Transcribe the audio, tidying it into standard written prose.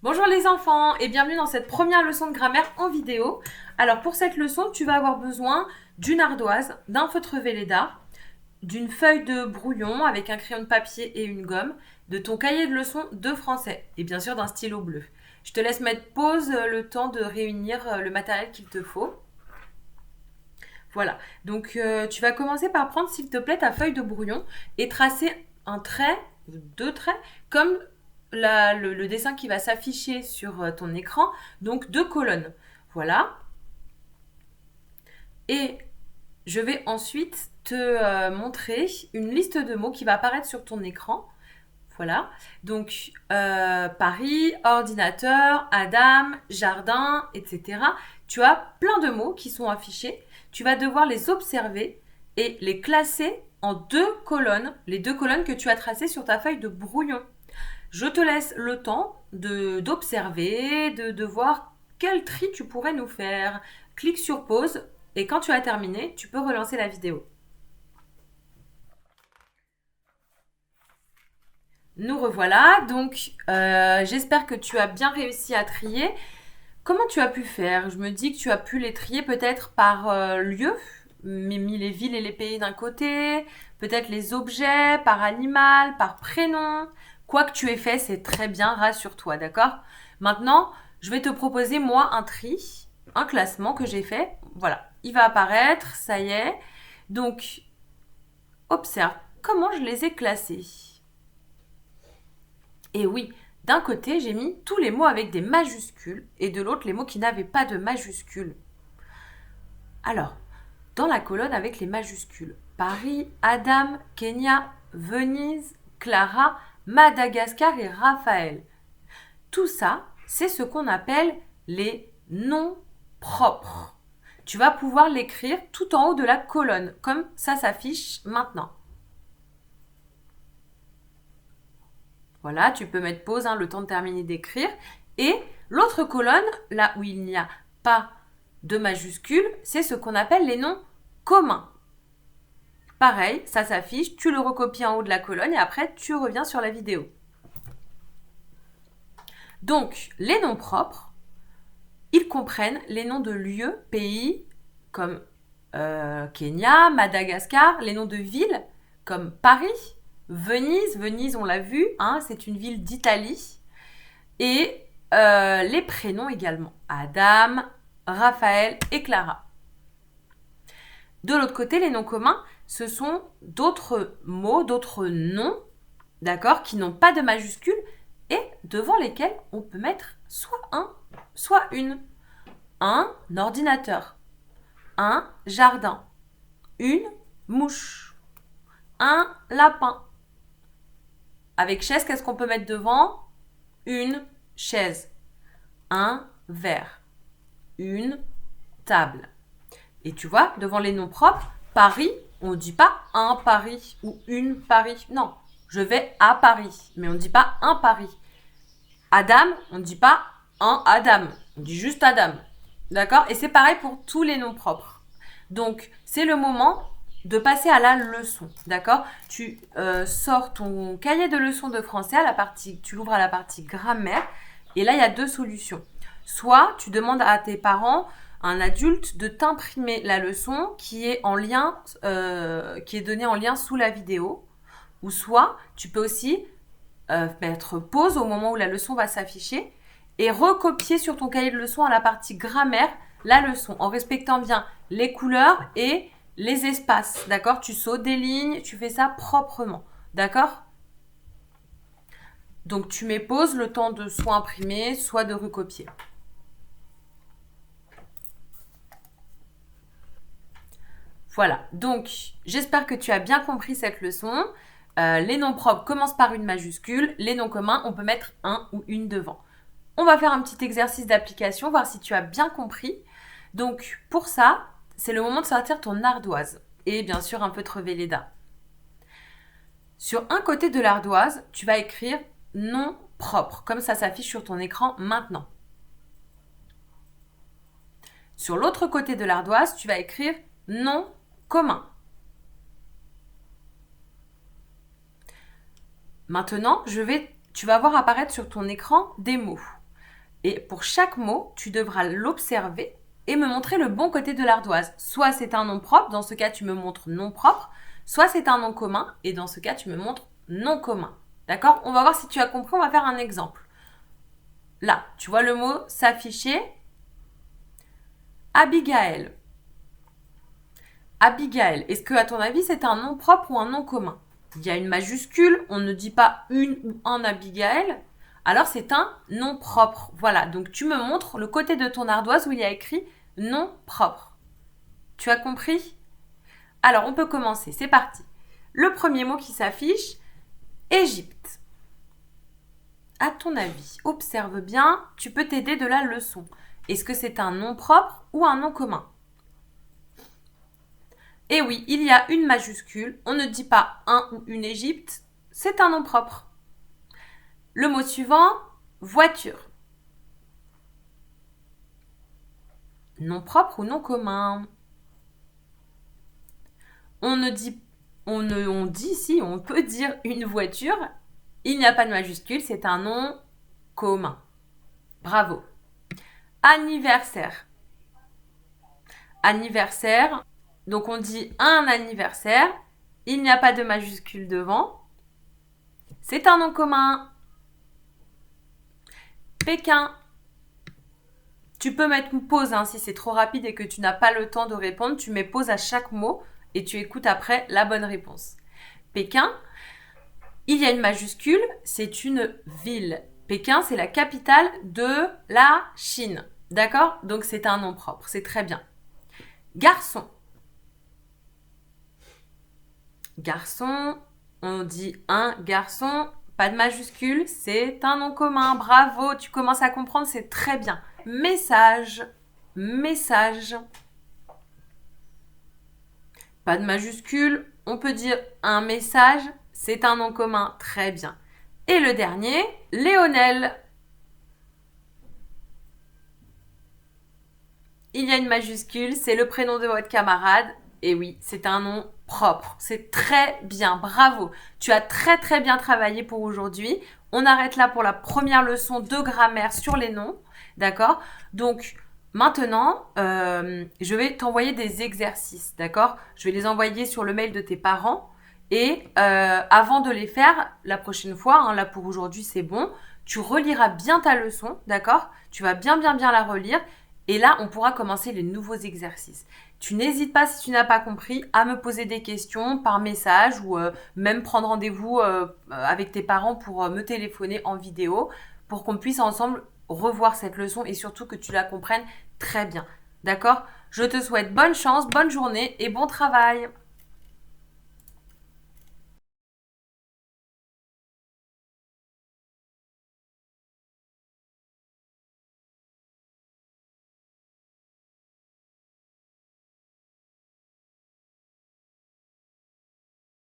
Bonjour les enfants et bienvenue dans cette première leçon de grammaire en vidéo. Alors pour cette leçon, tu vas avoir besoin d'une ardoise, d'un feutre Velleda, d'une feuille de brouillon avec un crayon de papier et une gomme, de ton cahier de leçons de français et bien sûr d'un stylo bleu. Je te laisse mettre pause le temps de réunir le matériel qu'il te faut. Voilà, donc tu vas commencer par prendre s'il te plaît ta feuille de brouillon et tracer un trait, deux traits, comme le dessin qui va s'afficher sur ton écran, donc deux colonnes. Voilà. Et je vais ensuite te montrer une liste de mots qui va apparaître sur ton écran. Voilà. Donc, Paris, ordinateur, Adam, jardin, etc. Tu as plein de mots qui sont affichés. Tu vas devoir les observer et les classer en deux colonnes, les deux colonnes que tu as tracées sur ta feuille de brouillon. Je te laisse le temps d'observer, de voir quel tri tu pourrais nous faire. Clique sur pause et quand tu as terminé, tu peux relancer la vidéo. Nous revoilà, donc j'espère que tu as bien réussi à trier. Comment tu as pu faire? Je me dis que tu as pu les trier peut-être par lieu, mis les villes et les pays d'un côté, peut-être les objets, par animal, par prénom. Quoi que tu aies fait, c'est très bien, rassure-toi, d'accord? Maintenant, je vais te proposer moi un tri, un classement que j'ai fait. Voilà, il va apparaître, ça y est. Donc, observe comment je les ai classés. Et oui, d'un côté, j'ai mis tous les mots avec des majuscules et de l'autre, les mots qui n'avaient pas de majuscules. Alors, dans la colonne avec les majuscules, Paris, Adam, Kenya, Venise, Clara, Madagascar et Raphaël. Tout ça, c'est ce qu'on appelle les noms propres. Tu vas pouvoir l'écrire tout en haut de la colonne, comme ça s'affiche maintenant. Voilà, tu peux mettre pause, le temps de terminer d'écrire. Et l'autre colonne, là où il n'y a pas de majuscules, c'est ce qu'on appelle les noms communs. Pareil, ça s'affiche, tu le recopies en haut de la colonne et après tu reviens sur la vidéo. Donc, les noms propres, ils comprennent les noms de lieux, pays, comme Kenya, Madagascar, les noms de villes, comme Paris, Venise. Venise, on l'a vu, c'est une ville d'Italie. Et les prénoms également. Adam, Raphaël et Clara. De l'autre côté, les noms communs, ce sont d'autres mots, d'autres noms, d'accord, qui n'ont pas de majuscules et devant lesquels on peut mettre soit un, soit une. Un ordinateur, un jardin, une mouche, un lapin. Avec chaise, qu'est-ce qu'on peut mettre devant? Une chaise, un verre, une table. Et tu vois, devant les noms propres, Paris, on ne dit pas un Paris ou une Paris. Non, je vais à Paris, mais on ne dit pas un Paris. Adam, on ne dit pas un Adam, on dit juste Adam. D'accord? Et c'est pareil pour tous les noms propres. Donc, c'est le moment de passer à la leçon. D'accord? Tu sors ton cahier de leçons de français, tu l'ouvres à la partie grammaire, et là, il y a deux solutions. Soit tu demandes à tes parents, un adulte, de t'imprimer la leçon qui est en lien, qui est donnée en lien sous la vidéo. Ou soit tu peux aussi mettre pause au moment où la leçon va s'afficher et recopier sur ton cahier de leçon à la partie grammaire la leçon en respectant bien les couleurs et les espaces. D'accord? Tu sautes des lignes, tu fais ça proprement. D'accord? Donc tu mets pause le temps de soit imprimer, soit de recopier. Voilà, donc j'espère que tu as bien compris cette leçon. Les noms propres commencent par une majuscule, les noms communs, on peut mettre un ou une devant. On va faire un petit exercice d'application, voir si tu as bien compris. Donc pour ça, c'est le moment de sortir ton ardoise et bien sûr un feutre Velleda. Sur un côté de l'ardoise, tu vas écrire nom propre, comme ça s'affiche sur ton écran maintenant. Sur l'autre côté de l'ardoise, tu vas écrire nom commun. Maintenant, tu vas voir apparaître sur ton écran des mots. Et pour chaque mot, tu devras l'observer et me montrer le bon côté de l'ardoise. Soit c'est un nom propre, dans ce cas tu me montres nom propre, soit c'est un nom commun, et dans ce cas tu me montres nom commun. D'accord? On va voir si tu as compris, on va faire un exemple. Là, tu vois le mot s'afficher. Abigail. Abigail, est-ce que à ton avis c'est un nom propre ou un nom commun? Il y a une majuscule, on ne dit pas une ou un Abigail, alors c'est un nom propre. Voilà, donc tu me montres le côté de ton ardoise où il y a écrit nom propre. Tu as compris? Alors on peut commencer, c'est parti. Le premier mot qui s'affiche, Égypte. À ton avis, observe bien, tu peux t'aider de la leçon. Est-ce que c'est un nom propre ou un nom commun? Et oui, il y a une majuscule, on ne dit pas un ou une Égypte, c'est un nom propre. Le mot suivant, voiture. Nom propre ou nom commun? On peut dire une voiture, il n'y a pas de majuscule, c'est un nom commun. Bravo. Anniversaire. Anniversaire, donc on dit un anniversaire, il n'y a pas de majuscule devant, c'est un nom commun. Pékin. Tu peux mettre une pause si c'est trop rapide et que tu n'as pas le temps de répondre. Tu mets pause à chaque mot et tu écoutes après la bonne réponse. Pékin, il y a une majuscule, c'est une ville. Pékin, c'est la capitale de la Chine. D'accord? Donc c'est un nom propre, c'est très bien. Garçon. Garçon, on dit un garçon, pas de majuscule, c'est un nom commun. Bravo, tu commences à comprendre, c'est très bien. Message. Message. Pas de majuscule, on peut dire un message, c'est un nom commun, très bien. Et le dernier, Léonel. Il y a une majuscule, c'est le prénom de votre camarade. Et oui, c'est un nom propre. C'est très bien, bravo. Tu as très très bien travaillé pour aujourd'hui. On arrête là pour la première leçon de grammaire sur les noms. D'accord? Donc, maintenant, je vais t'envoyer des exercices. D'accord? Je vais les envoyer sur le mail de tes parents. Et avant de les faire, la prochaine fois, là pour aujourd'hui c'est bon, tu reliras bien ta leçon. D'accord? Tu vas bien la relire. Et là, on pourra commencer les nouveaux exercices. Tu n'hésites pas, si tu n'as pas compris, à me poser des questions par message ou même prendre rendez-vous avec tes parents pour me téléphoner en vidéo pour qu'on puisse ensemble revoir cette leçon et surtout que tu la comprennes très bien. D'accord? Je te souhaite bonne chance, bonne journée et bon travail.